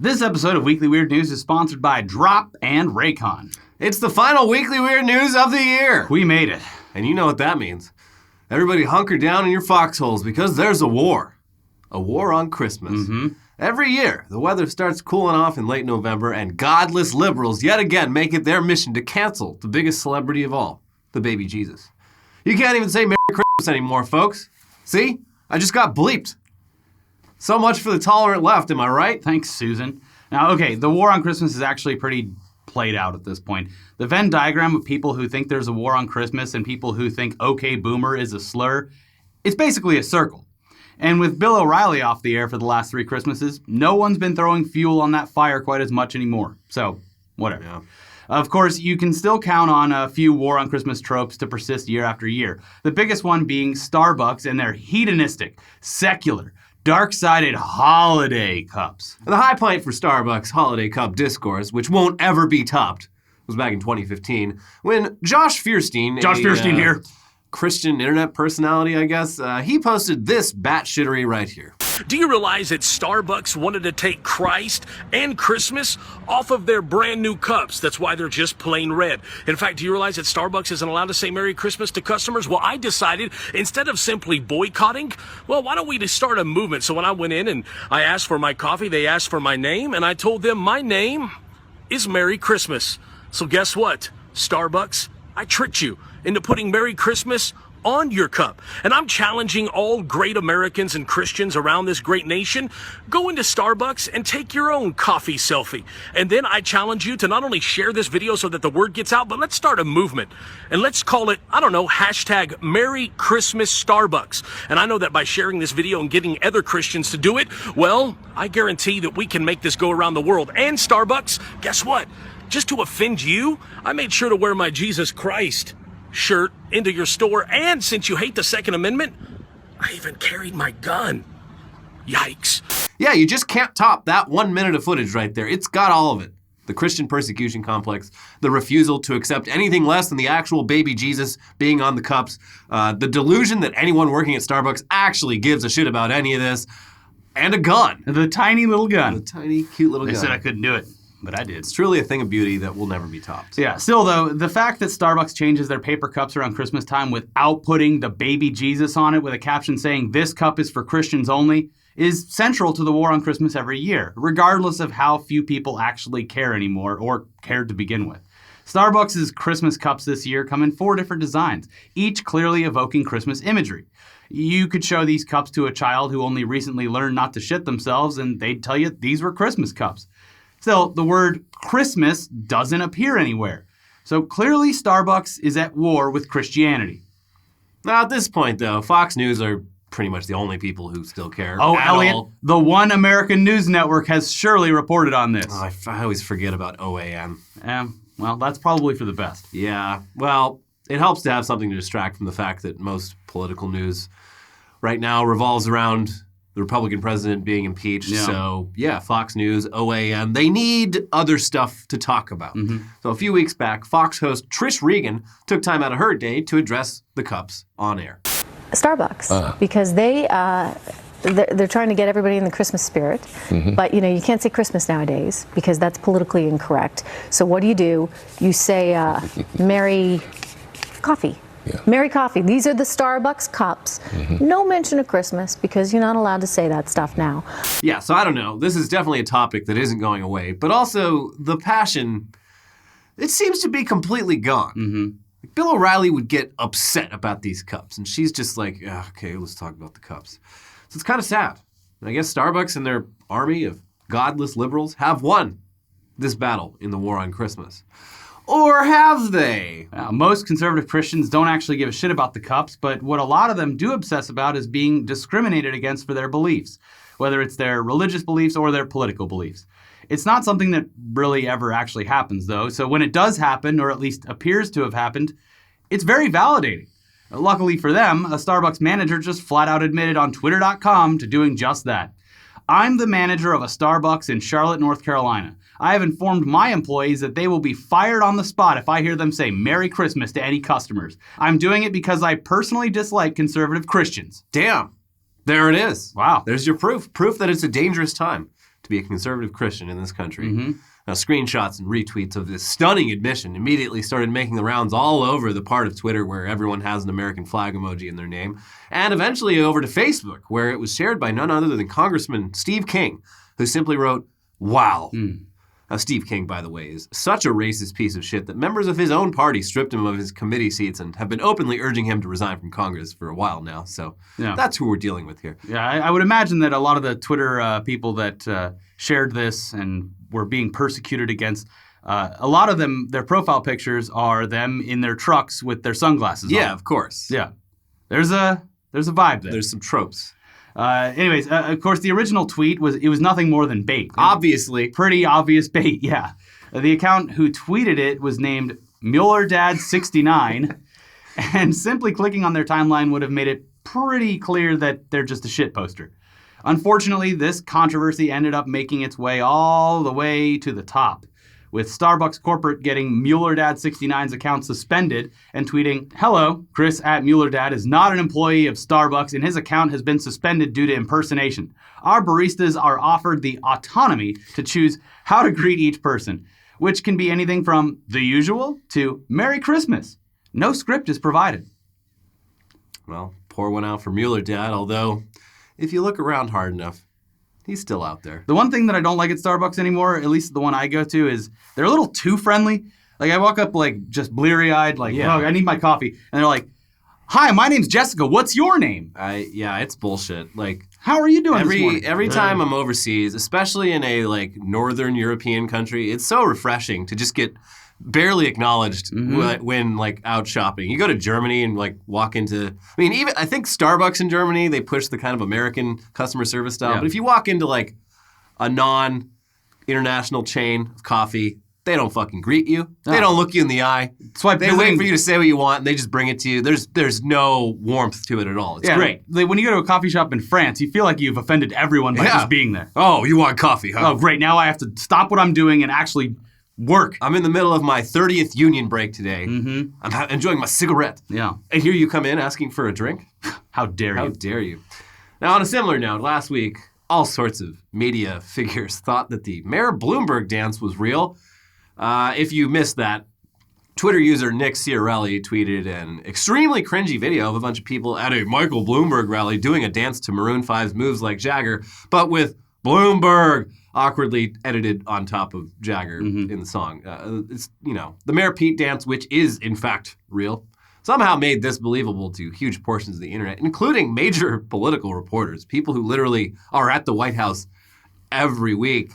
This episode of Weekly Weird News is sponsored by Drop and Raycon. It's the final Weekly Weird News of the year. We made it. And you know what that means. Everybody hunker down in your foxholes because there's a war. A war on Christmas. Mm-hmm. Every year, the weather starts cooling off in late November, and godless liberals yet again make it their mission to cancel the biggest celebrity of all, the baby Jesus. You can't even say Merry Christmas anymore, folks. See? I just got bleeped. So much for the tolerant left, am I right? Thanks, Susan. Now, okay, the war on Christmas is actually pretty played out at this point. The Venn diagram of people who think there's a war on Christmas and people who think okay boomer is a slur, it's basically a circle. And with Bill O'Reilly off the air for the last 3 Christmases, no one's been throwing fuel on that fire quite as much anymore. So, whatever. Yeah. Of course, you can still count on a few war on Christmas tropes to persist year after year. The biggest one being Starbucks and their hedonistic, secular, dark-sided holiday cups. The high point for Starbucks' holiday cup discourse, which won't ever be topped, was back in 2015 when Josh Fierstein, here. Christian internet personality, I guess, he posted this batshittery right here. Do you realize that Starbucks wanted to take Christ and Christmas off of their brand new cups? That's why they're just plain red. In fact, do you realize that Starbucks isn't allowed to say Merry Christmas to customers? Well, I decided instead of simply boycotting, well, why don't we just start a movement? So when I went in and I asked for my coffee, they asked for my name, and I told them my name is Merry Christmas. So guess what? Starbucks, I tricked you into putting Merry Christmas on your cup. And I'm challenging all great Americans and Christians around this great nation, go into Starbucks and take your own coffee selfie. And then I challenge you to not only share this video so that the word gets out, but let's start a movement. And let's call it, I don't know, hashtag Merry Christmas Starbucks. And I know that by sharing this video and getting other Christians to do it, well, I guarantee that we can make this go around the world. And Starbucks, guess what? Just to offend you, I made sure to wear my Jesus Christ shirt into your store, and since you hate the Second Amendment, I even carried my gun. Yikes. Yeah, you just can't top that 1 minute of footage right there. It's got all of it. The Christian persecution complex, the refusal to accept anything less than the actual baby Jesus being on the cups, the delusion that anyone working at Starbucks actually gives a shit about any of this, and a gun. The tiny little gun. The tiny, cute little gun. They said I couldn't do it, but I did. It's truly a thing of beauty that will never be topped. Yeah, still though, the fact that Starbucks changes their paper cups around Christmas time without putting the baby Jesus on it with a caption saying this cup is for Christians only is central to the war on Christmas every year, regardless of how few people actually care anymore or cared to begin with. Starbucks' Christmas cups this year come in 4 different designs, each clearly evoking Christmas imagery. You could show these cups to a child who only recently learned not to shit themselves and they'd tell you these were Christmas cups. Still, the word Christmas doesn't appear anywhere. So clearly Starbucks is at war with Christianity. Now, at this point, though, Fox News are pretty much the only people who still care. Oh, at Elliot, all. the one American news network has surely reported on this. Oh, I always forget about OAN. Well, that's probably for the best. Yeah, well, it helps to have something to distract from the fact that most political news right now revolves around the Republican president being impeached. Yeah. So, yeah, Fox News, OAN, they need other stuff to talk about. Mm-hmm. So a few weeks back, Fox host Trish Regan took time out of her day to address the cups on air. Starbucks, because they're trying to get everybody in the Christmas spirit, but you can't say Christmas nowadays because that's politically incorrect. So what do? You say Merry Coffee. Yeah. Merry Coffee. These are the Starbucks cups. No mention of Christmas because you're not allowed to say that stuff now. Yeah, so I don't know. This is definitely a topic that isn't going away, but also the passion, it seems to be completely gone. Bill O'Reilly would get upset about these cups, and she's just like, okay, let's talk about the cups. So it's kind of sad. And I guess Starbucks and their army of godless liberals have won this battle in the war on Christmas. Or have they? Most conservative Christians don't actually give a shit about the cups, but what a lot of them do obsess about is being discriminated against for their beliefs, whether it's their religious beliefs or their political beliefs. It's not something that really ever actually happens, though, so when it does happen, or at least appears to have happened, it's very validating. Luckily for them, a Starbucks manager just flat out admitted on Twitter.com to doing just that. I'm the manager of a Starbucks in Charlotte, North Carolina. I have informed my employees that they will be fired on the spot if I hear them say Merry Christmas to any customers. I'm doing it because I personally dislike conservative Christians. Damn. There it is. Wow. There's your proof. Proof that it's a dangerous time to be a conservative Christian in this country. Now, screenshots and retweets of this stunning admission immediately started making the rounds all over the part of Twitter where everyone has an American flag emoji in their name, and eventually over to Facebook, where it was shared by none other than Congressman Steve King, who simply wrote, "Wow." Now, Steve King, by the way, is such a racist piece of shit that members of his own party stripped him of his committee seats and have been openly urging him to resign from Congress for a while now. So that's who we're dealing with here. Yeah, I would imagine that a lot of the Twitter people that shared this and were being persecuted against, a lot of them, their profile pictures are them in their trucks with their sunglasses on. Yeah, of course. Yeah. There's a vibe there. There's some tropes. Anyways, of course, the original tweet was nothing more than bait. Obviously. Pretty obvious bait, yeah. The account who tweeted it was named Mueller Dad 69, and simply clicking on their timeline would have made it pretty clear that they're just a shit poster. Unfortunately, this controversy ended up making its way all the way to the top, with Starbucks corporate getting Mueller Dad 69's account suspended and tweeting, "Hello, Chris at Mueller Dad is not an employee of Starbucks and his account has been suspended due to impersonation. Our baristas are offered the autonomy to choose how to greet each person, which can be anything from the usual to Merry Christmas. No script is provided." Well, pour one out for Mueller Dad, although if you look around hard enough, he's still out there. The one thing that I don't like at Starbucks anymore, at least the one I go to, is they're a little too friendly. Like, I walk up, like, just bleary-eyed, like, oh, I need my coffee. And they're like, "Hi, my name's Jessica. What's your name?" Yeah, it's bullshit. Like, how are you doing this morning? Every time I'm overseas, especially in a, like, northern European country, it's so refreshing to just get barely acknowledged when, like, out shopping. You go to Germany and, like, walk into... I think Starbucks in Germany, they push the kind of American customer service style. Yeah. But if you walk into, like, a non-international chain of coffee, they don't fucking greet you. They don't look you in the eye. They wait for you to say what you want, and they just bring it to you. There's no warmth to it at all. It's great. When you go to a coffee shop in France, you feel like you've offended everyone by just being there. Oh, you want coffee, huh? Oh, great. Now I have to stop what I'm doing and actually... work. I'm in the middle of my 30th union break today. I'm enjoying my cigarette. Yeah. And here you come in asking for a drink? How dare you? How dare you? Now, on a similar note, last week, all sorts of media figures thought that the Mayor Bloomberg dance was real. If you missed that, Twitter user Nick Ciarelli tweeted an extremely cringy video of a bunch of people at a Michael Bloomberg rally doing a dance to Maroon 5's Moves Like Jagger, but with Bloomberg awkwardly edited on top of Jagger in the song. It's, the Mayor Pete dance, which is, in fact, real, somehow made this believable to huge portions of the internet, including major political reporters, people who literally are at the White House every week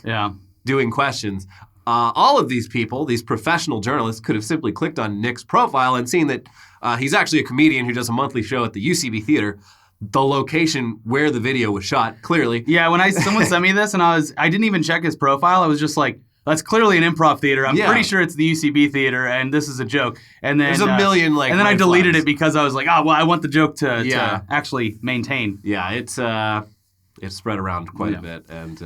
doing questions. All of these people, these professional journalists, could have simply clicked on Nick's profile and seen that he's actually a comedian who does a monthly show at the UCB Theater, the location where the video was shot, clearly. Yeah, when someone sent me this and I didn't even check his profile. I was just like, that's clearly an improv theater. I'm pretty sure it's the UCB Theater and this is a joke. And then there's a million and then I deleted it because I was like, I want the joke to actually maintain. Yeah, it spread around quite a bit, and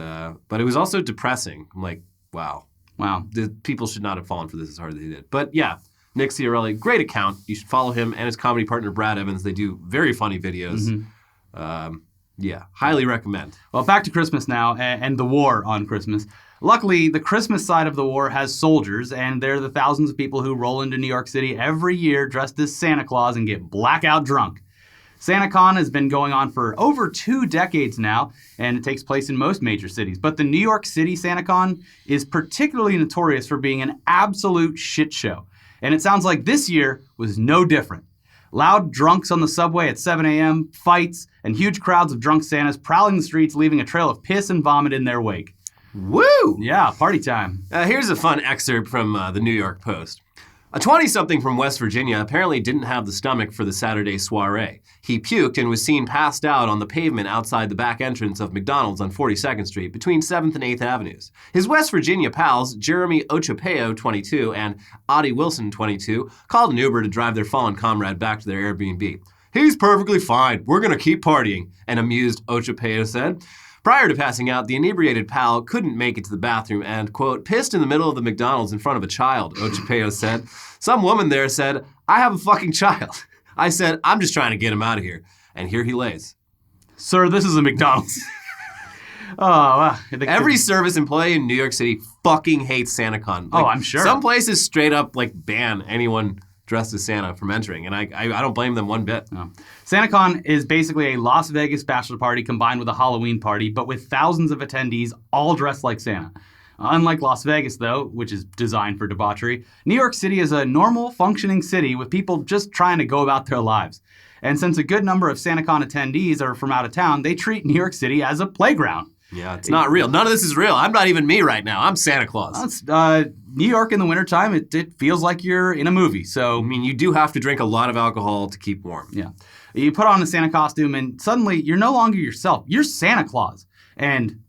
but it was also depressing. I'm like, wow. The people should not have fallen for this as hard as they did. But yeah. Nick Ciarelli, great account. You should follow him and his comedy partner, Brad Evans. They do very funny videos. Highly recommend. Well, back to Christmas now and the war on Christmas. Luckily, the Christmas side of the war has soldiers, and they're the thousands of people who roll into New York City every year dressed as Santa Claus and get blackout drunk. SantaCon has been going on for over 2 decades now, and it takes place in most major cities. But the New York City SantaCon is particularly notorious for being an absolute shit show. And it sounds like this year was no different. Loud drunks on the subway at 7 a.m., fights, and huge crowds of drunk Santas prowling the streets, leaving a trail of piss and vomit in their wake. Woo! Yeah, party time. Here's a fun excerpt from the New York Post. A 20-something from West Virginia apparently didn't have the stomach for the Saturday soiree. He puked and was seen passed out on the pavement outside the back entrance of McDonald's on 42nd Street between 7th and 8th Avenues. His West Virginia pals, Jeremy Ochapeo, 22, and Audie Wilson, 22, called an Uber to drive their fallen comrade back to their Airbnb. "He's perfectly fine. We're going to keep partying," an amused Ochapeo said. Prior to passing out, the inebriated pal couldn't make it to the bathroom and, quote, pissed in the middle of the McDonald's in front of a child, Ochapeo said. Some woman there said, "I have a fucking child." I said, "I'm just trying to get him out of here." And here he lays. Sir, this is a McDonald's. Every service employee in New York City fucking hates SantaCon. I'm sure. Some places straight up ban anyone dressed as Santa from entering, and I don't blame them one bit. No. SantaCon is basically a Las Vegas bachelor party combined with a Halloween party, but with thousands of attendees all dressed like Santa. Unlike Las Vegas, though, which is designed for debauchery, New York City is a normal, functioning city with people just trying to go about their lives. And since a good number of SantaCon attendees are from out of town, they treat New York City as a playground. Yeah, it's not real. None of this is real. I'm not even me right now. I'm Santa Claus. New York in the wintertime, it feels like you're in a movie. So I mean, you do have to drink a lot of alcohol to keep warm. Yeah. You put on a Santa costume and suddenly you're no longer yourself. You're Santa Claus. And,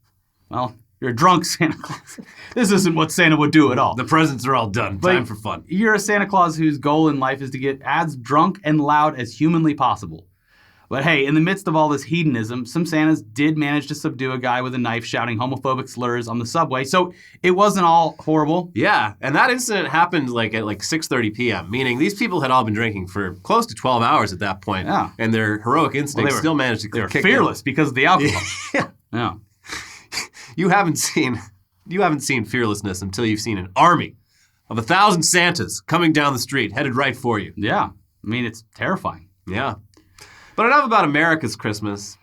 well, you're a drunk Santa Claus. This isn't what Santa would do at all. The presents are all done. Time for fun. You're a Santa Claus whose goal in life is to get as drunk and loud as humanly possible. But hey, in the midst of all this hedonism, some Santas did manage to subdue a guy with a knife shouting homophobic slurs on the subway, so it wasn't all horrible. Yeah, and that incident happened at 6:30 p.m., meaning these people had all been drinking for close to 12 hours at that point, and their heroic instincts still managed to kick in. They were fearless because of the alcohol. Yeah. You haven't seen fearlessness until you've seen an army of 1,000 Santas coming down the street, headed right for you. Yeah, I mean, it's terrifying. Yeah. But enough about America's Christmas.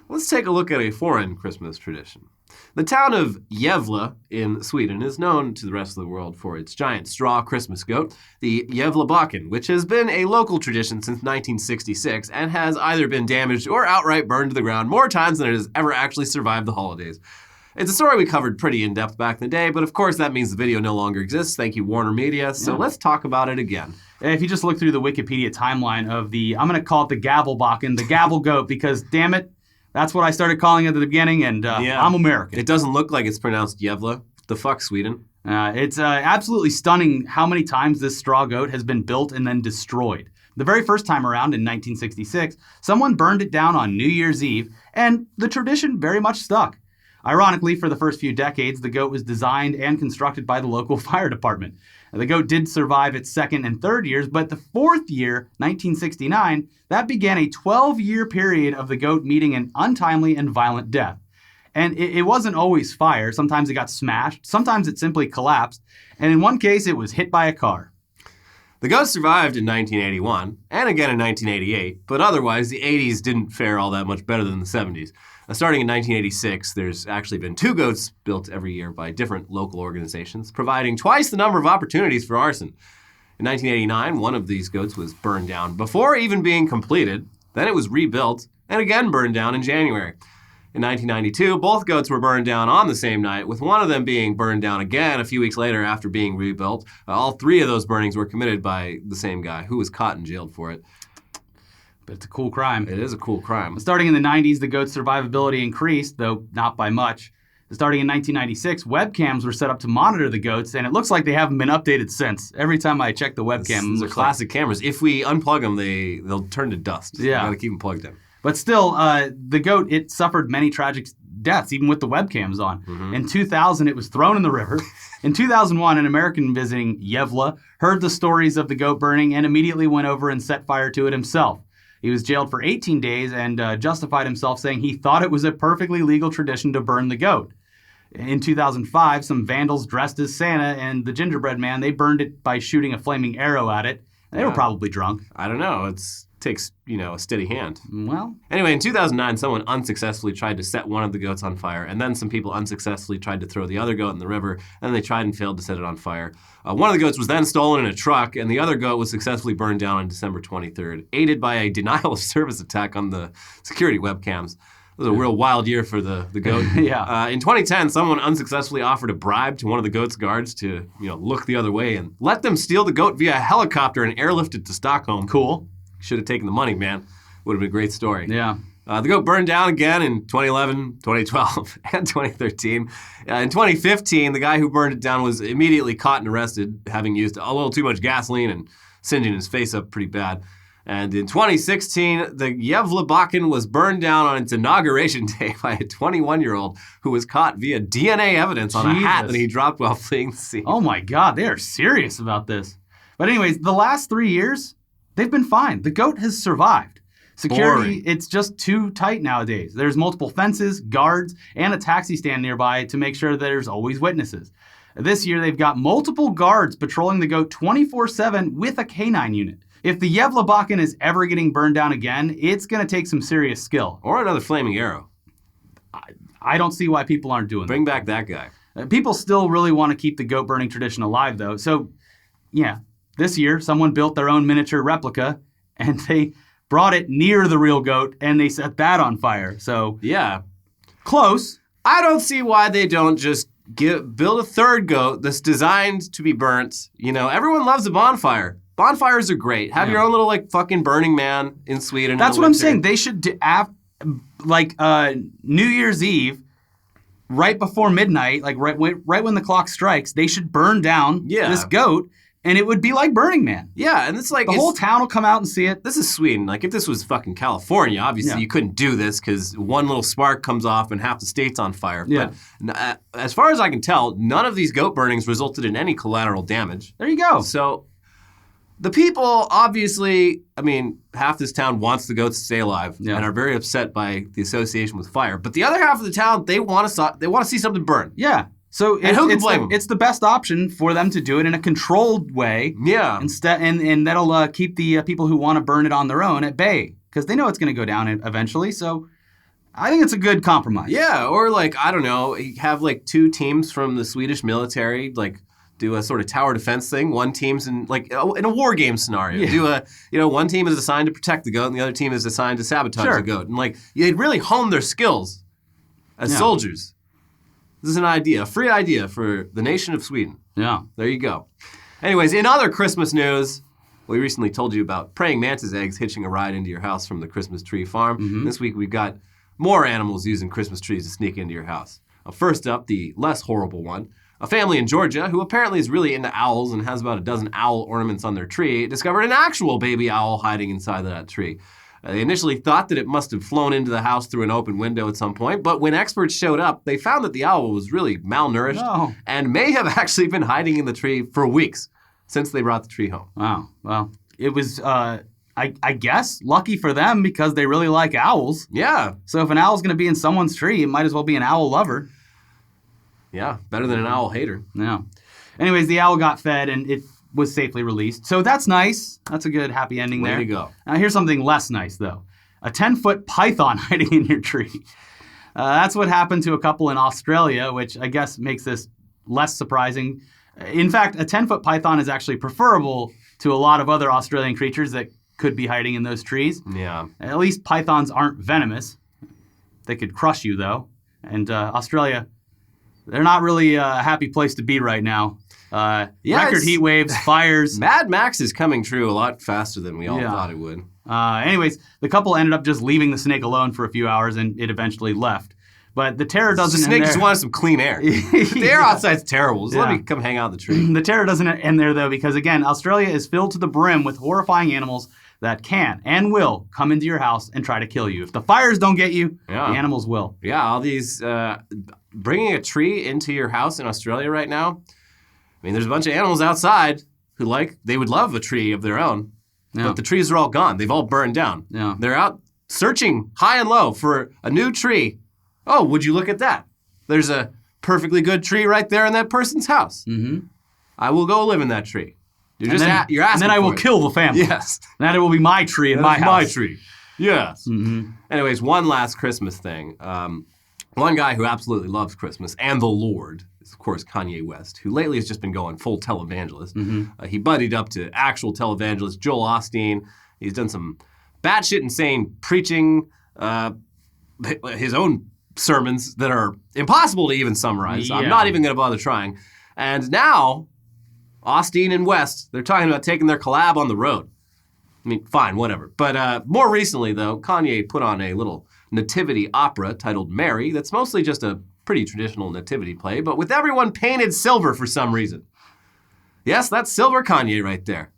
Let's take a look at a foreign Christmas tradition. The town of Gävle in Sweden is known to the rest of the world for its giant straw Christmas goat, the Gävlebacken, which has been a local tradition since 1966 and has either been damaged or outright burned to the ground more times than it has ever actually survived the holidays. It's a story we covered pretty in-depth back in the day, but of course that means the video no longer exists. Thank you, Warner Media. So let's talk about it again. If you just look through the Wikipedia timeline of I'm going to call it the Gavelbacken, the Gavel Goat, because damn it, that's what I started calling it at the beginning, and I'm American. It doesn't look like it's pronounced Gävle. The fuck, Sweden? It's absolutely stunning how many times this straw goat has been built and then destroyed. The very first time around in 1966, someone burned it down on New Year's Eve, and the tradition very much stuck. Ironically, for the first few decades, the goat was designed and constructed by the local fire department. The goat did survive its second and third years, but the fourth year, 1969, that began a 12-year period of the goat meeting an untimely and violent death. And it wasn't always fire. Sometimes it got smashed. Sometimes it simply collapsed. And in one case, it was hit by a car. The goat survived in 1981 and again in 1988, but otherwise the 80s didn't fare all that much better than the 70s. Starting in 1986, there's actually been 2 goats built every year by different local organizations, providing twice the number of opportunities for arson. In 1989, one of these goats was burned down before even being completed. Then it was rebuilt and again burned down in January. In 1992, both goats were burned down on the same night, with one of them being burned down again a few weeks later after being rebuilt. All 3 of those burnings were committed by the same guy, who was caught and jailed for it. But it's a cool crime. It is a cool crime. Starting in the 90s, the goat's survivability increased, though not by much. Starting in 1996, webcams were set up to monitor the goats, and it looks like they haven't been updated since. Every time I check the webcam, these are classic cameras. If we unplug them, they'll turn to dust. Yeah. You gotta keep them plugged in. But still, the goat, it suffered many tragic deaths, even with the webcams on. Mm-hmm. In 2000, it was thrown in the river. In 2001, an American visiting Gävle heard the stories of the goat burning and immediately went over and set fire to it himself. He was jailed for 18 days and justified himself, saying he thought it was a perfectly legal tradition to burn the goat. In 2005, some vandals dressed as Santa and the gingerbread man, they burned it by shooting a flaming arrow at it. They were probably drunk. I don't know. It takes, a steady hand. Well. Anyway, in 2009, someone unsuccessfully tried to set one of the goats on fire, and then some people unsuccessfully tried to throw the other goat in the river, and then they tried and failed to set it on fire. One of the goats was then stolen in a truck, and the other goat was successfully burned down on December 23rd, aided by a denial of service attack on the security webcams. It was a real wild year for the goat. Yeah. In 2010, someone unsuccessfully offered a bribe to one of the goat's guards to, look the other way and let them steal the goat via helicopter and airlift it to Stockholm. Cool. Should have taken the money, man. Would have been a great story. Yeah. The goat burned down again in 2011, 2012, and 2013. In 2015, the guy who burned it down was immediately caught and arrested, having used a little too much gasoline and singeing his face up pretty bad. And in 2016, the Gävlebacken was burned down on its inauguration day by a 21-year-old who was caught via DNA evidence on a hat that he dropped while fleeing the scene. Oh my God, they are serious about this. But anyways, the last 3 years, they've been fine. The goat has survived. Security, Boring. it's just too tight nowadays. There's multiple fences, guards, and a taxi stand nearby to make sure there's always witnesses. This year, they've got multiple guards patrolling the goat 24/7 with a canine unit. If the Gavle Goat is ever getting burned down again, it's going to take some serious skill. Or another flaming arrow. I don't see why people aren't doing Bring back that guy. that. People still really want to keep the goat burning tradition alive, though. So, yeah, this year, someone built their own miniature replica, and they brought it near the real goat, and they set that on fire. So, Yeah. close. I don't see why they don't just build a third goat that's designed to be burnt. You know, everyone loves a bonfire. Bonfires are great. Have your own little, like, fucking Burning Man in Sweden. That's what I'm saying. They should do, New Year's Eve, right before midnight, like right when the clock strikes, they should burn down this goat, and it would be like Burning Man. Yeah, and it's like... The whole town will come out and see it. This is Sweden. Like, if this was fucking California, obviously you couldn't do this because one little spark comes off and half the state's on fire. Yeah. But as far as I can tell, none of these goat burnings resulted in any collateral damage. There you go. So... The people, obviously, I mean, half this town wants the goats to stay alive and are very upset by the association with fire. But the other half of the town, they want to see something burn. Yeah. So who can blame them? It's the best option for them to do it in a controlled way. Yeah. Instead, and that'll keep the people who want to burn it on their own at bay because they know it's going to go down eventually. So I think it's a good compromise. Yeah. Or like, I don't know, you have like two teams from the Swedish military, like, do a sort of tower defense thing. One team's in a war game scenario. Do one team is assigned to protect the goat and the other team is assigned to sabotage the goat. And like they'd really hone their skills as soldiers. This is an idea, a free idea for the nation of Sweden. Yeah. There you go. Anyways, in other Christmas news, we recently told you about praying mantis eggs hitching a ride into your house from the Christmas tree farm. Mm-hmm. This week we've got more animals using Christmas trees to sneak into your house. First up, the less horrible one. A family in Georgia, who apparently is really into owls and has about a dozen owl ornaments on their tree, discovered an actual baby owl hiding inside that tree. They initially thought that it must have flown into the house through an open window at some point, but when experts showed up, they found that the owl was really malnourished and may have actually been hiding in the tree for weeks since they brought the tree home. Wow. Well, it was, I guess, lucky for them because they really like owls. Yeah. So if an owl's going to be in someone's tree, it might as well be an owl lover. Yeah, better than an owl hater. Yeah. Anyways, the owl got fed and it was safely released. So that's nice. That's a good happy ending there. Way to go. Now here's something less nice, though. A 10-foot python hiding in your tree. That's what happened to a couple in Australia, which I guess makes this less surprising. In fact, a 10-foot python is actually preferable to a lot of other Australian creatures that could be hiding in those trees. Yeah. At least pythons aren't venomous. They could crush you, though. And Australia... They're not really a happy place to be right now. Record heat waves, fires. Mad Max is coming true a lot faster than we all thought it would. Anyways, the couple ended up just leaving the snake alone for a few hours, and it eventually left. But the terror doesn't end there. The snake just wanted some clean air. The air outside's terrible. Just let me come hang out in the tree. The terror doesn't end there, though, because, again, Australia is filled to the brim with horrifying animals that can and will come into your house and try to kill you. If the fires don't get you, the animals will. Yeah, all these... bringing a tree into your house in Australia right now, I mean, there's a bunch of animals outside who they would love a tree of their own, but the trees are all gone. They've all burned down. Yeah. They're out searching high and low for a new tree. Oh, would you look at that? There's a perfectly good tree right there in that person's house. Mm-hmm. I will go live in that tree. You're asking and then I will kill the family. Yes. Then it will be my tree in my house. My tree. Yes. Mm-hmm. Anyways, one last Christmas thing. One guy who absolutely loves Christmas and the Lord is, of course, Kanye West, who lately has just been going full televangelist. Mm-hmm. He buddied up to actual televangelist Joel Osteen. He's done some batshit insane preaching, his own sermons that are impossible to even summarize. Yeah. I'm not even going to bother trying. And now, Osteen and West, they're talking about taking their collab on the road. I mean, fine, whatever. But more recently, though, Kanye put on a little nativity opera titled Mary that's mostly just a pretty traditional nativity play, but with everyone painted silver for some reason. Yes, that's silver Kanye right there.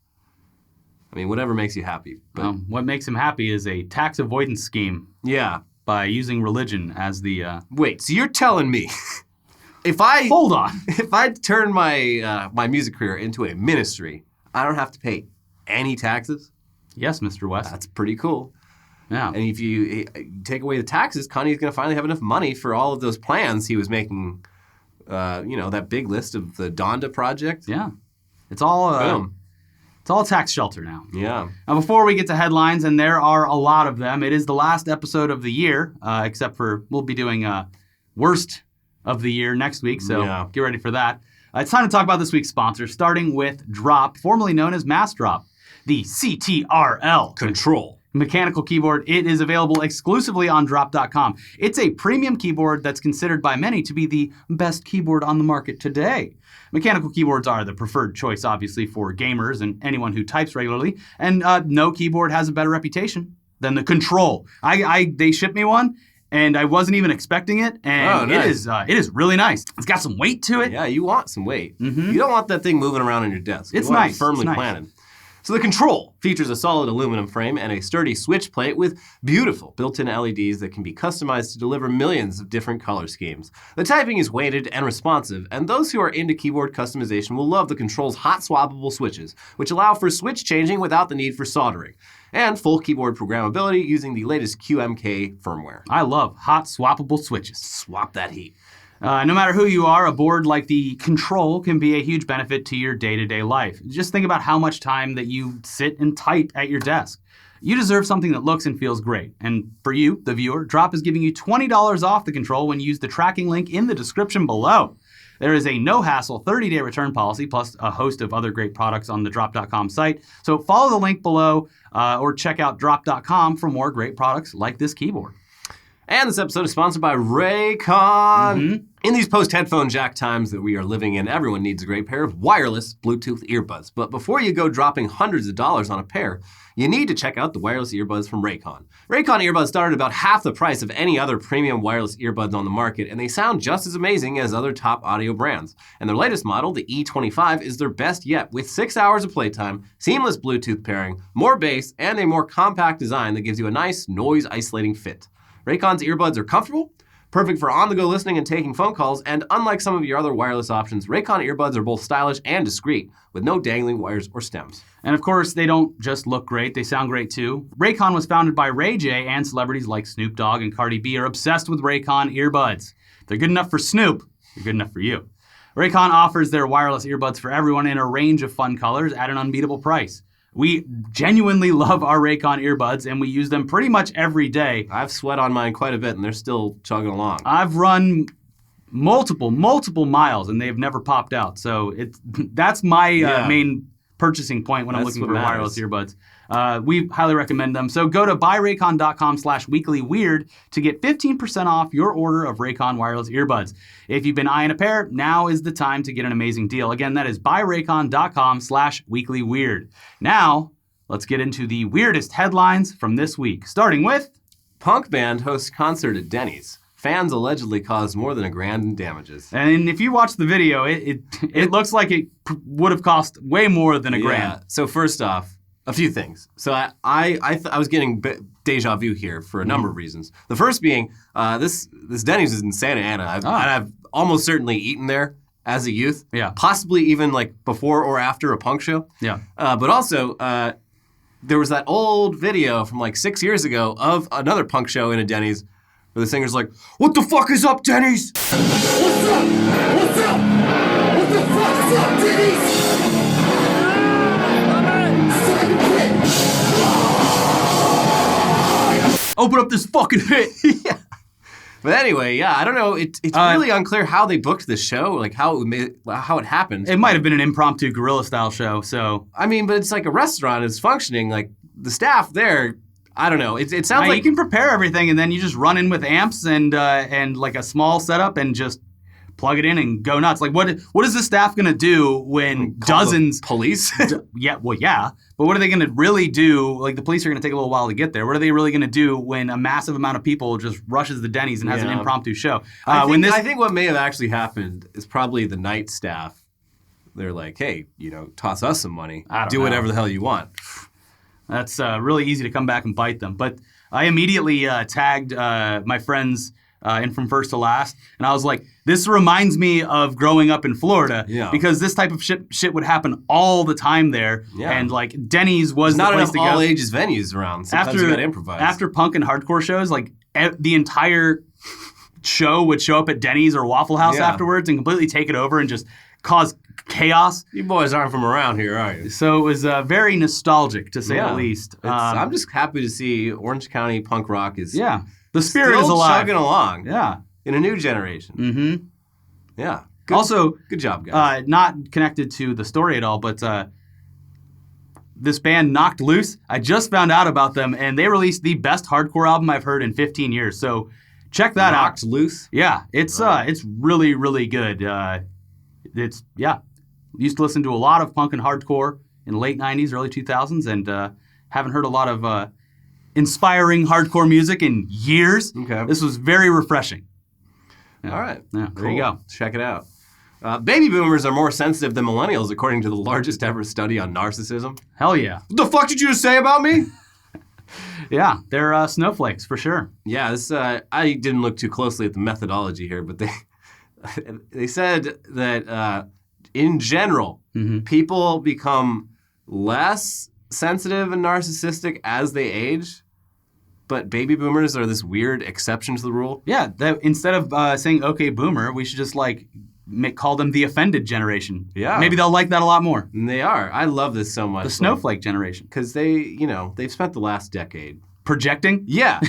I mean, whatever makes you happy. But what makes him happy is a tax avoidance scheme. Yeah. By using religion as the... Wait, so you're telling me if I... Hold on. If I turn my my music career into a ministry, I don't have to pay any taxes? Yes, Mr. West. That's pretty cool. Yeah. And if you take away the taxes, Kanye's going to finally have enough money for all of those plans he was making, that big list of the Donda project. Yeah. It's all Boom. It's all tax shelter now. Yeah. Now, before we get to headlines, and there are a lot of them, it is the last episode of the year, except for we'll be doing worst of the year next week, so get ready for that. It's time to talk about this week's sponsor, starting with Drop, formerly known as Mass Drop, the CTRL Control mechanical keyboard. It is available exclusively on drop.com. It's a premium keyboard that's considered by many to be the best keyboard on the market today. Mechanical keyboards are the preferred choice, obviously, for gamers and anyone who types regularly, and no keyboard has a better reputation than the Control. They shipped me one, and I wasn't even expecting it, and nice. it is really nice. It's got some weight to it. Yeah, you want some weight. Mm-hmm. You don't want that thing moving around on your desk. It's you want nice. it firmly It's nice. planted. So the Control features a solid aluminum frame and a sturdy switch plate with beautiful built-in LEDs that can be customized to deliver millions of different color schemes. The typing is weighted and responsive, and those who are into keyboard customization will love the Control's hot swappable switches, which allow for switch changing without the need for soldering, and full keyboard programmability using the latest QMK firmware. I love hot swappable switches. Swap that heat. No matter who you are, a board like the Control can be a huge benefit to your day-to-day life. Just think about how much time that you sit and type at your desk. You deserve something that looks and feels great. And for you, the viewer, Drop is giving you $20 off the Control when you use the tracking link in the description below. There is a no-hassle 30-day return policy, plus a host of other great products on the Drop.com site. So follow the link below or check out Drop.com for more great products like this keyboard. And this episode is sponsored by Raycon. Mm-hmm. In these post-headphone jack times that we are living in, everyone needs a great pair of wireless Bluetooth earbuds. But before you go dropping hundreds of dollars on a pair, you need to check out the wireless earbuds from Raycon. Raycon earbuds start at about half the price of any other premium wireless earbuds on the market, and they sound just as amazing as other top audio brands. And their latest model, the E25, is their best yet, with 6 hours of playtime, seamless Bluetooth pairing, more bass, and a more compact design that gives you a nice, noise-isolating fit. Raycon's earbuds are comfortable, perfect for on-the-go listening and taking phone calls, and unlike some of your other wireless options, Raycon earbuds are both stylish and discreet, with no dangling wires or stems. And of course, they don't just look great, they sound great too. Raycon was founded by Ray J, and celebrities like Snoop Dogg and Cardi B are obsessed with Raycon earbuds. If they're good enough for Snoop, they're good enough for you. Raycon offers their wireless earbuds for everyone in a range of fun colors at an unbeatable price. We genuinely love our Raycon earbuds, and we use them pretty much every day. I've sweat on mine quite a bit, and they're still chugging along. I've run multiple miles, and they've never popped out. So that's my main purchasing point when I'm looking for wireless earbuds. We highly recommend them. So go to buyraycon.com/weeklyweird to get 15% off your order of Raycon wireless earbuds. If you've been eyeing a pair, now is the time to get an amazing deal. Again, that is buyraycon.com/weeklyweird. Now, let's get into the weirdest headlines from this week, starting with Punk band hosts concert at Dennys. Fans allegedly caused more than $1,000 in damages. And if you watch the video, it looks like it would have cost way more than $1,000. Yeah. So first off, a few things. So I was getting deja vu here for a number of reasons. The first being this Dennys is in Santa Ana. I've almost certainly eaten there as a youth. Yeah. Possibly even like before or after a punk show. Yeah. But also there was that old video from like 6 years ago of another punk show in a Dennys where the singer's like, "What the fuck is up, Dennys?" What's up? What's up? What the fuck is up, Dennys? Open up this fucking pit. Yeah. But anyway, yeah, I don't know. It's really unclear how they booked the show, like how it happened. It might have been an impromptu guerrilla style show. So I mean, but it's like a restaurant. It's functioning. Like the staff there, I don't know. It sounds like you can prepare everything, and then you just run in with amps and like a small setup and just plug it in and go nuts. Like what is the staff gonna do when dozens police? Yeah. But what are they going to really do? Like, the police are going to take a little while to get there. What are they really going to do when a massive amount of people just rushes the Dennys and has an impromptu show? I think what may have actually happened is probably the night staff. They're like, hey, toss us some money. Do whatever the hell you want. That's really easy to come back and bite them. But I immediately tagged my friends and From First to Last. And I was like, this reminds me of growing up in Florida because this type of shit would happen all the time there. Yeah. And like Dennys was There's the place to go. Not enough all ages venues around. Sometimes you gotta improvise. After punk and hardcore shows, like the entire show would show up at Dennys or Waffle House afterwards and completely take it over and just cause chaos. You boys aren't from around here, are you? So it was very nostalgic, to say the least. I'm just happy to see Orange County punk rock is the spirit still is alive. chugging along. Yeah. In a new generation. Mm-hmm. Yeah. Good job, guys. Not connected to the story at all, but this band Knocked Loose, I just found out about them, and they released the best hardcore album I've heard in 15 years. So check that out. Knocked Loose? Yeah. It's really, really good. Used to listen to a lot of punk and hardcore in the late 90s, early 2000s, and haven't heard a lot of inspiring hardcore music in years. Okay. This was very refreshing. Yeah. All right. Yeah, cool. There you go. Check it out. Baby boomers are more sensitive than millennials, according to the largest ever study on narcissism. Hell yeah. What the fuck did you just say about me? Yeah, they're snowflakes for sure. Yeah, this I didn't look too closely at the methodology here, but they said that in general, people become less sensitive and narcissistic as they age, but baby boomers are this weird exception to the rule. Yeah, instead of saying "okay, boomer," we should just call them the offended generation. Yeah, maybe they'll like that a lot more. And they are. I love this so much. The snowflake generation, because they've spent the last decade projecting. Yeah,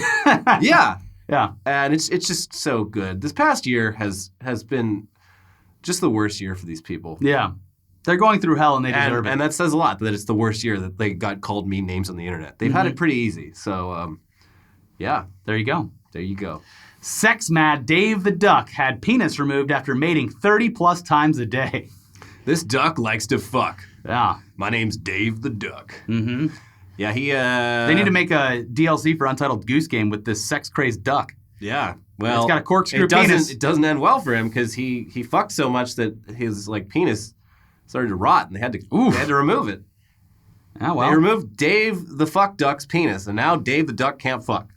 yeah, yeah, and it's just so good. This past year has been just the worst year for these people. Yeah. They're going through hell and they deserve it. And that says a lot, that it's the worst year that they got called mean names on the internet. They've had it pretty easy. So, yeah. There you go. There you go. Sex-mad Dave the Duck had penis removed after mating 30-plus times a day. This duck likes to fuck. Yeah. My name's Dave the Duck. Mm-hmm. Yeah, They need to make a DLC for Untitled Goose Game with this sex-crazy duck. Yeah. Well, it's got a corkscrew penis. It doesn't end well for him because he fucked so much that his penis started to rot, and they had to remove it. Oh, well. They removed Dave the fuck duck's penis, and now Dave the duck can't fuck.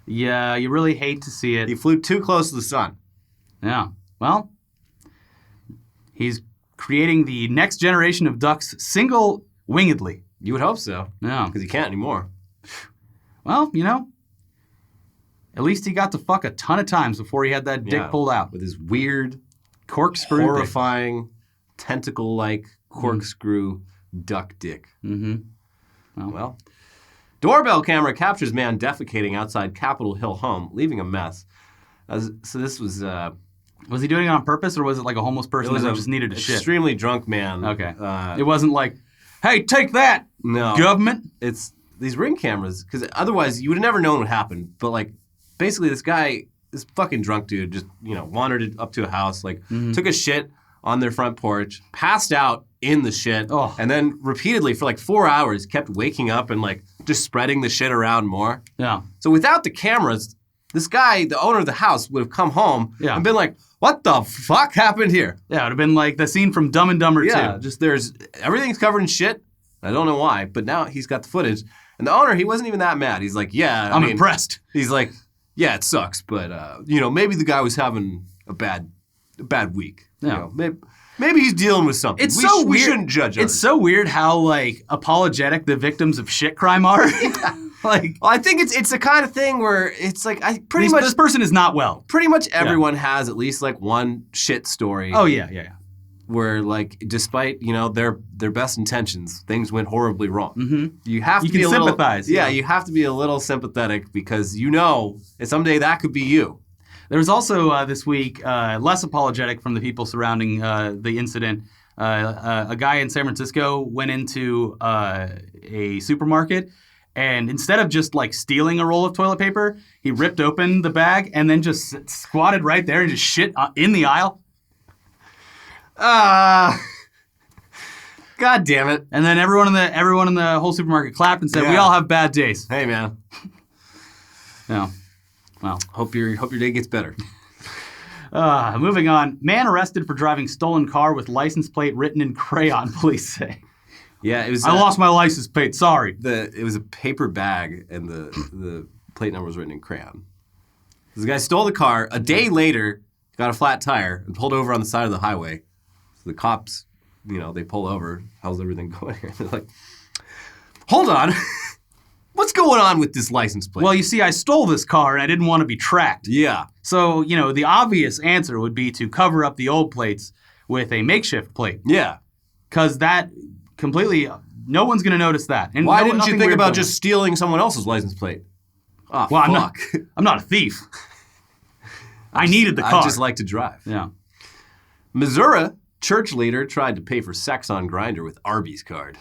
Yeah, you really hate to see it. He flew too close to the sun. Yeah. Well, he's creating the next generation of ducks single-wingedly. You would hope so. Yeah. Because he can't anymore. Well, at least he got to fuck a ton of times before he had that dick pulled out. With his weird, corkscrew, horrifying, tentacle-like corkscrew duck dick. Mm-hmm. Well, Doorbell Camera captures man defecating outside Capitol Hill home, leaving a mess. So this was... was he doing it on purpose, or was it like a homeless person that just needed to shit? Extremely drunk man. Okay. It wasn't like, hey, take that, government. It's these Ring cameras, because otherwise you would have never known what happened. But basically this fucking drunk dude just, wandered up to a house, took a shit on their front porch, passed out in the shit, and then repeatedly for 4 hours kept waking up and just spreading the shit around more. Yeah. So without the cameras, this guy, the owner of the house, would have come home and been like, what the fuck happened here? Yeah, it would have been like the scene from Dumb and Dumber 2. Yeah, just everything's covered in shit. I don't know why, but now he's got the footage. And the owner, he wasn't even that mad. He's like, yeah, I'm impressed. He's like, yeah, it sucks, but maybe the guy was having a bad week. Yeah. Maybe he's dealing with something. It's so weird. We shouldn't judge others. It's so weird how apologetic the victims of shit crime are. I think it's the kind of thing where it's this person is not well. Pretty much everyone has at least one shit story. Oh yeah. Where despite their best intentions, things went horribly wrong. Mm-hmm. You have to be sympathize. Yeah, you have to be a little sympathetic because someday that could be you. There was also this week less apologetic from the people surrounding the incident. A guy in San Francisco went into a supermarket, and instead of just stealing a roll of toilet paper, he ripped open the bag and then just squatted right there and just shit in the aisle. God damn it! And then everyone in the whole supermarket clapped and said, "We all have bad days." Hey man. Yeah. Well, hope your day gets better. Moving on. Man arrested for driving stolen car with license plate written in crayon, police say. Yeah, it was. I lost my license plate. Sorry. It was a paper bag, and the plate number was written in crayon. This guy stole the car. A day later, got a flat tire and pulled over on the side of the highway. So the cops, they pull over. How's everything going here? They're like, hold on. What's going on with this license plate? Well, you see, I stole this car and I didn't want to be tracked. Yeah. So, the obvious answer would be to cover up the old plates with a makeshift plate. Yeah. Because that completely, no one's going to notice that. And Why didn't you think about just just stealing someone else's license plate? Oh, well, fuck. I'm not a thief. I needed the car. I just like to drive. Yeah. Missouri church leader tried to pay for sex on Grindr with Arby's card.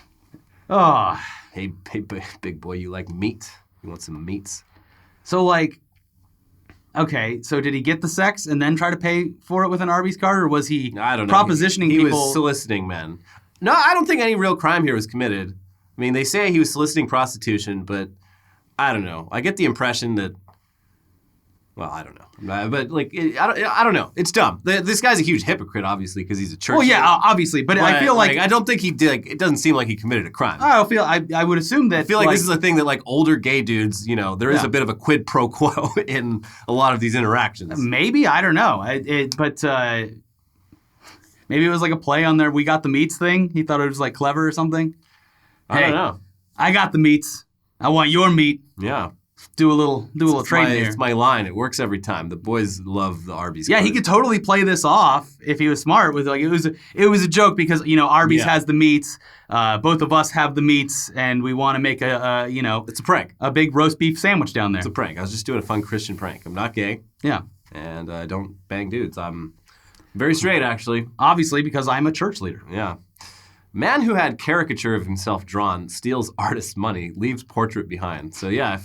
Oh. Hey, big boy, you like meat? You want some meats? So, okay, so did he get the sex and then try to pay for it with an Arby's card, or was he I don't know. propositioning he people? He was soliciting men. No, I don't think any real crime here was committed. I mean, they say he was soliciting prostitution, but I don't know. I get the impression that, well, I don't know. But, I don't know. It's dumb. This guy's a huge hypocrite, obviously, because he's a church Well, yeah, leader. obviously, but I feel like I don't think he did. It doesn't seem like he committed a crime. I would assume that. I feel like this is a thing that older gay dudes, there is Yeah. a bit of a quid pro quo in a lot of these interactions. Maybe, I don't know. But maybe it was like a play on their "we got the meats" thing. He thought it was clever or something. I don't know. I got the meats. I want your meat. Yeah. Do a little trade here. It's my line. It works every time. The boys love the Arby's. Yeah, card. he could totally play this off if he was smart. With it was a joke because Arby's has the meats. Both of us have the meats, and we want to make It's a prank. a big roast beef sandwich down there. It's a prank. I was just doing a fun Christian prank. I'm not gay, Yeah, and I don't bang dudes. I'm very straight, actually. obviously because I'm a church leader. Yeah. Man who had caricature of himself drawn steals artist's money, leaves portrait behind. So yeah,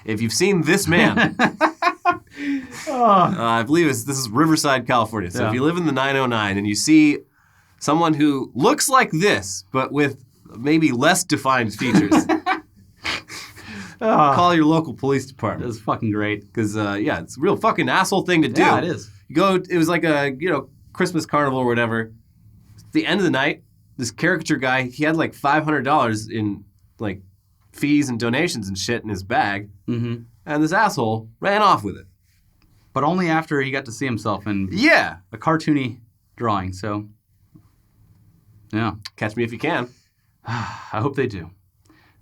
if you've seen this man, I believe this is Riverside, California. So if you live in the 909 and you see someone who looks like this but with maybe less defined features, call your local police department. That's fucking great. Because it's a real fucking asshole thing to do. Yeah, it is. It was like a Christmas carnival or whatever. At the end of the night, this caricature guy, he had $500 in fees and donations and shit in his bag, and this asshole ran off with it. But only after he got to see himself in Yeah, a cartoony drawing. So, yeah, catch me if you can. I hope they do.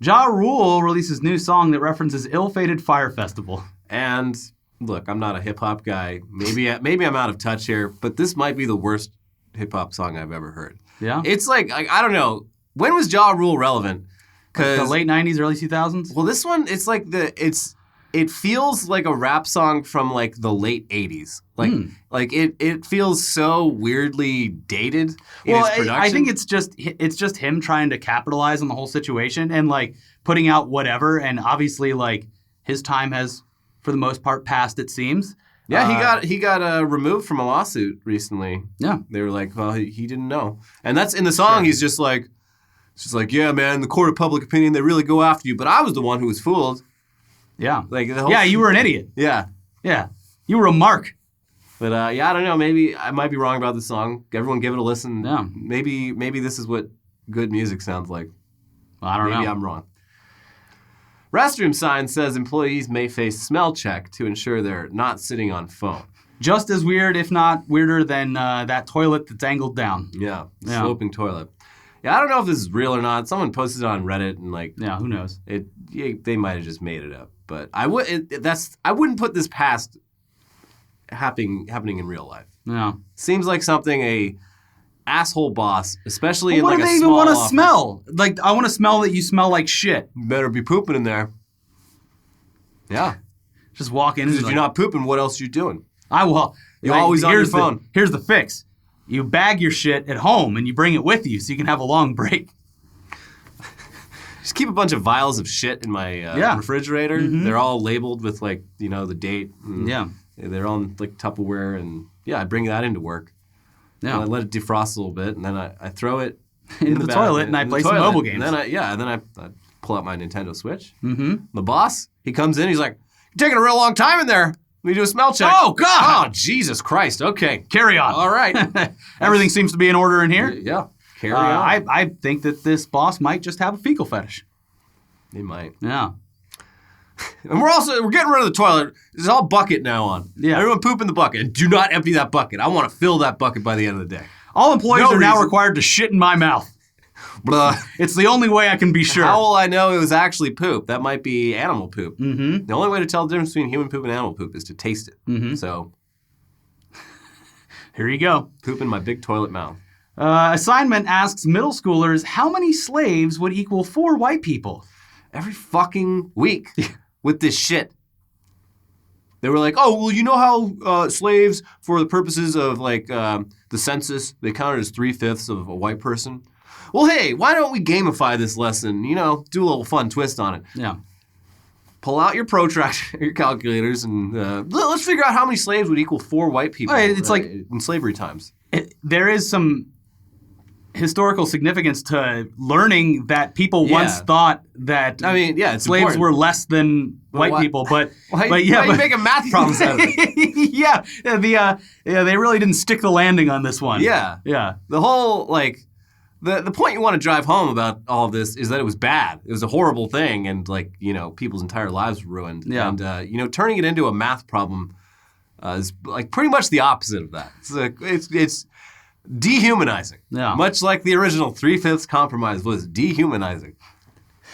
Ja Rule releases new song that references ill-fated Fire Festival. And look, I'm not a hip hop guy. Maybe I'm out of touch here, but this might be the worst hip hop song I've ever heard. Yeah, It's I don't know. When was Ja Rule relevant? the late '90s, early 2000s. Well, this one, it feels like a rap song from the late 80s. It feels so weirdly dated in its production. I think it's just him trying to capitalize on the whole situation and putting out whatever. And obviously, his time has, for the most part, passed. It seems. Yeah, he got removed from a lawsuit recently. Yeah, they were like, well, he didn't know, and that's in the song. He's just like, yeah, man, the court of public opinion, they really go after you, but I was the one who was fooled. Yeah, The whole yeah, you were an idiot. Yeah, you were a mark. but I don't know. Maybe I might be wrong about the song. Everyone, give it a listen. Yeah, maybe this is what good music sounds like. Well, I don't know. Maybe I'm wrong. Restroom sign says employees may face smell check to ensure they're not sitting on phone. Just as weird, if not weirder, than that toilet that's angled down. Yeah, sloping toilet. Yeah, I don't know if this is real or not. Someone posted it on Reddit and Yeah, who knows? They might have just made it up. But I wouldn't put this past happening in real life. Yeah. Seems like something a asshole boss, especially in what a do they small even want to office. smell? I want to smell that you smell like shit. You better be pooping in there. Yeah. Just walk in. If you're not pooping, what else are you doing? You're always on your phone. Here's the fix. You bag your shit at home and you bring it with you so you can have a long break. Just keep a bunch of vials of shit in my refrigerator. Mm-hmm. They're all labeled with the date. Yeah. They're on Tupperware, and I bring that into work. Yeah. And I let it defrost a little bit, and then I throw it into the toilet, and I play some mobile games. And then I pull out my Nintendo Switch. Mm-hmm. The boss, he comes in, he's like, "You're taking a real long time in there. Let me do a smell check." Oh, God! Oh, Jesus Christ. Okay. Carry on. All right. Everything seems to be in order in here. Yeah. Carry on. I think that this boss might just have a fecal fetish. He might. Yeah. And we're getting rid of the toilet. It's all bucket now on. Yeah. Everyone poop in the bucket. And do not empty that bucket. I want to fill that bucket by the end of the day. All employees No are now reason. required to shit in my mouth. Blah. It's the only way I can be sure. How will I know it was actually poop? That might be animal poop. Mm-hmm. The only way to tell the difference between human poop and animal poop is to taste it. Mm-hmm. So, Here you go. poop in my big toilet mouth. Assignment asks middle schoolers how many slaves would equal 4 white people. Every fucking week with this shit. They were like, oh, well, you know how slaves, for the purposes of like the census, they counted as 3/5 of a white person? Well, hey, why don't we gamify this lesson? You know, do a little fun twist on it. Yeah. Pull out your protractor, your calculators, and let's figure out how many slaves would equal 4 white people. Right, it's like- in slavery times. There is some historical significance to learning that people once Yeah. thought that I mean, yeah, it's slaves important. were less than white why- people, but Why but are you making math problems out of it? yeah, they really didn't stick the landing on this one. Yeah. Yeah. The whole, like, the point you want to drive home about all of this is that it was bad. It was a horrible thing, and, like, you know, people's entire lives were ruined. Yeah. And, you know, turning it into a math problem is, like, pretty much the opposite of that. It's dehumanizing. Yeah. Much like the original 3/5 compromise was dehumanizing.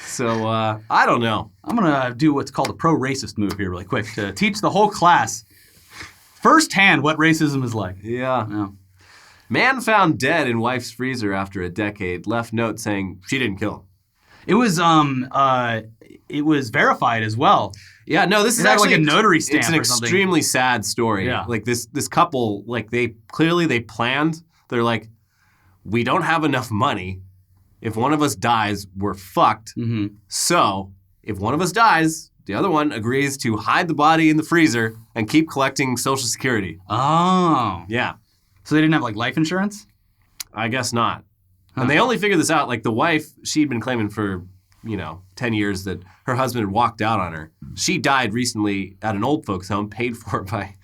So, I don't know. I'm going to do what's called a pro-racist move here really quick to teach the whole class firsthand what racism is like. Yeah. Yeah. Man found dead in wife's freezer after a decade. Left note saying she didn't kill him. It was verified as well. Yeah, no, this is It had, like, actually a notary stamp It's an or something. extremely sad story. Yeah. Like this couple, like they planned. They're like, we don't have enough money. If one of us dies, we're fucked. Mm-hmm. So if one of us dies, the other one agrees to hide the body in the freezer and keep collecting Social Security. Oh. Yeah, So they didn't have like life insurance? I guess not. And they only figured this out. Like the wife, she'd been claiming for 10 years that her husband had walked out on her. She died recently at an old folks home, paid for by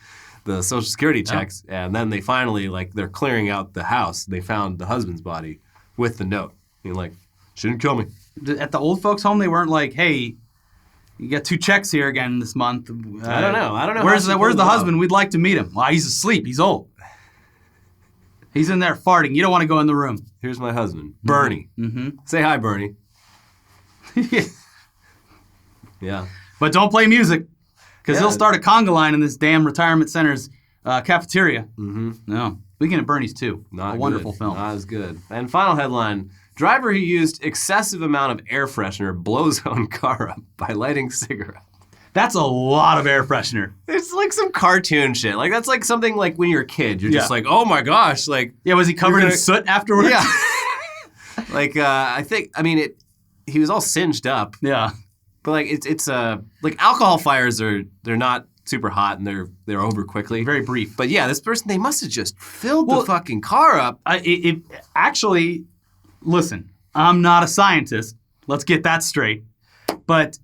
the Social Security checks. And then they finally, like, they're clearing out the house. They found the husband's body with the note. You're like, she didn't kill me. At the old folks' home, they weren't like, hey, you got 2 checks here again this month. I don't know. Where's how she where's pulled the it off. husband? We'd like to meet him. Well, he's asleep. He's old. He's in there farting. You don't want to go in the room. Here's my husband, Bernie. Mm-hmm. Say hi, Bernie. Yeah. But don't play music, because Yeah. he'll start a conga line in this damn retirement center's cafeteria. Mm-hmm. No. Speaking of Bernie's, too. Not a wonderful good. film. Not as good. And final headline, driver who used excessive amount of air freshener blows own car up by lighting cigarette. That's a lot of air freshener. It's like some cartoon shit. Like that's like something like when you're a kid. You're just Yeah. like, oh my gosh, like Yeah, was he covered in gonna- soot afterwards? yeah. Like he was all singed up, Yeah. but like it's like alcohol fires they're not super hot and they're over quickly. Very brief. But yeah, this person they must have just filled Well, the fucking car up. Actually, listen, I'm not a scientist. Let's get that straight. But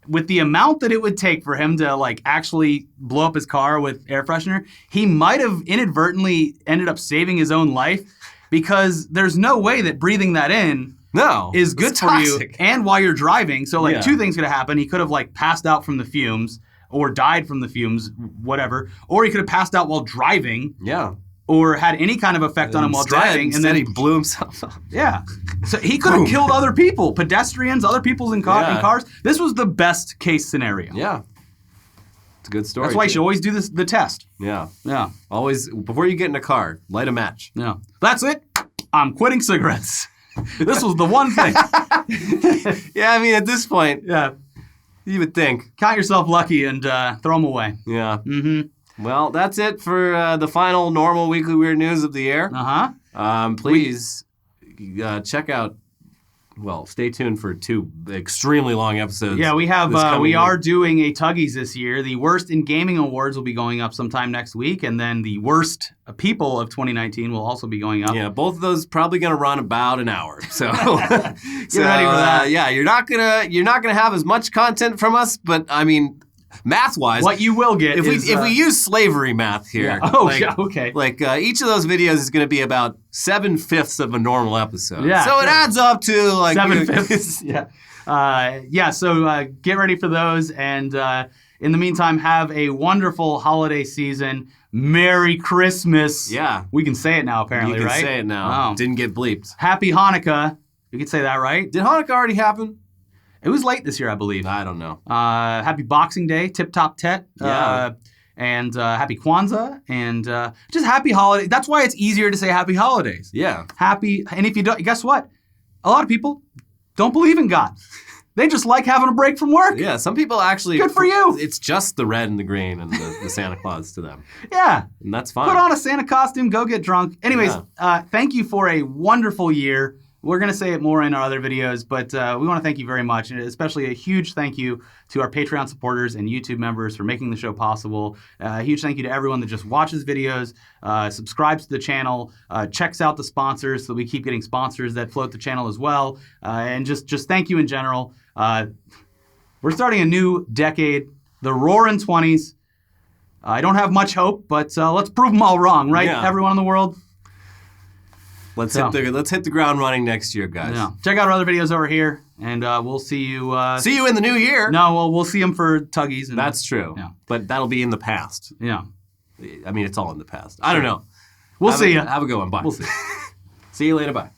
with the amount that it would take for him to like actually blow up his car with air freshener, he might have inadvertently ended up saving his own life, because there's no way that breathing that in No, is good it's for toxic. you and while you're driving. So like Yeah. 2 things could have happened. He could have like passed out from the fumes or died from the fumes, whatever. Or he could have passed out while driving Yeah. or had any kind of effect on him while driving. Instead he blew himself up. Yeah. So he could have killed other people, pedestrians, other people in Yeah. cars. This was the best case scenario. Yeah. It's a good story. That's why you too. should always do the test. Yeah. Yeah. Always, before you get in a car, light a match. Yeah. That's it. I'm quitting cigarettes. This was the one thing. Yeah, I mean, at this point, Yeah. you would think. Count yourself lucky and throw them away. Yeah. Mm-hmm. Well, that's it for the final normal weekly weird news of the year. Uh-huh. Please check out. Well, stay tuned for 2 extremely long episodes. Yeah, we have. this coming We are week. doing a Tuggies this year. The Worst in Gaming Awards will be going up sometime next week, and then the Worst People of 2019 will also be going up. Yeah, both of those probably going to run about an hour. So Get ready for that. Yeah, you're not gonna have as much content from us, but I mean, math-wise, What you will get if is, we use slavery math here, Yeah. Oh, yeah, okay. Like each of those videos is going to be about 7/5 of a normal episode. Yeah, so it sure. adds up to like 7/5. Yeah. So get ready for those. And in the meantime, have a wonderful holiday season. Merry Christmas. Yeah. We can say it now, apparently, You can right? say it now. Oh. Didn't get bleeped. Happy Hanukkah. You can say that, right? Did Hanukkah already happen? It was late this year, I believe. I don't know. Happy Boxing Day, Tip Top Tet. Yeah. And happy Kwanzaa. And just happy holidays. That's why it's easier to say happy holidays. Yeah. Happy. And if you don't, guess what? A lot of people don't believe in God. They just like having a break from work. Yeah, some people actually... Good for you. It's just the red and the green and the Santa Claus to them. Yeah. And that's fine. Put on a Santa costume, go get drunk. Anyways, thank you for a wonderful year. We're going to say it more in our other videos, but we want to thank you very much, and especially a huge thank you to our Patreon supporters and YouTube members for making the show possible. A huge thank you to everyone that just watches videos, subscribes to the channel, checks out the sponsors so we keep getting sponsors that float the channel as well, and just thank you in general. We're starting a new decade, the Roaring 20s. I don't have much hope, but let's prove them all wrong, right? Yeah. Everyone in the world. Let's hit the ground running next year, guys. Yeah. Check out our other videos over here, and we'll see you. See you in the new year. No, well, we'll see them for Tuggies. And, That's true. Yeah. But that'll be in the past. Yeah. I mean, it's all in the past. I don't know. We'll see you. Have a good one. Bye. We'll see. See you later. Bye.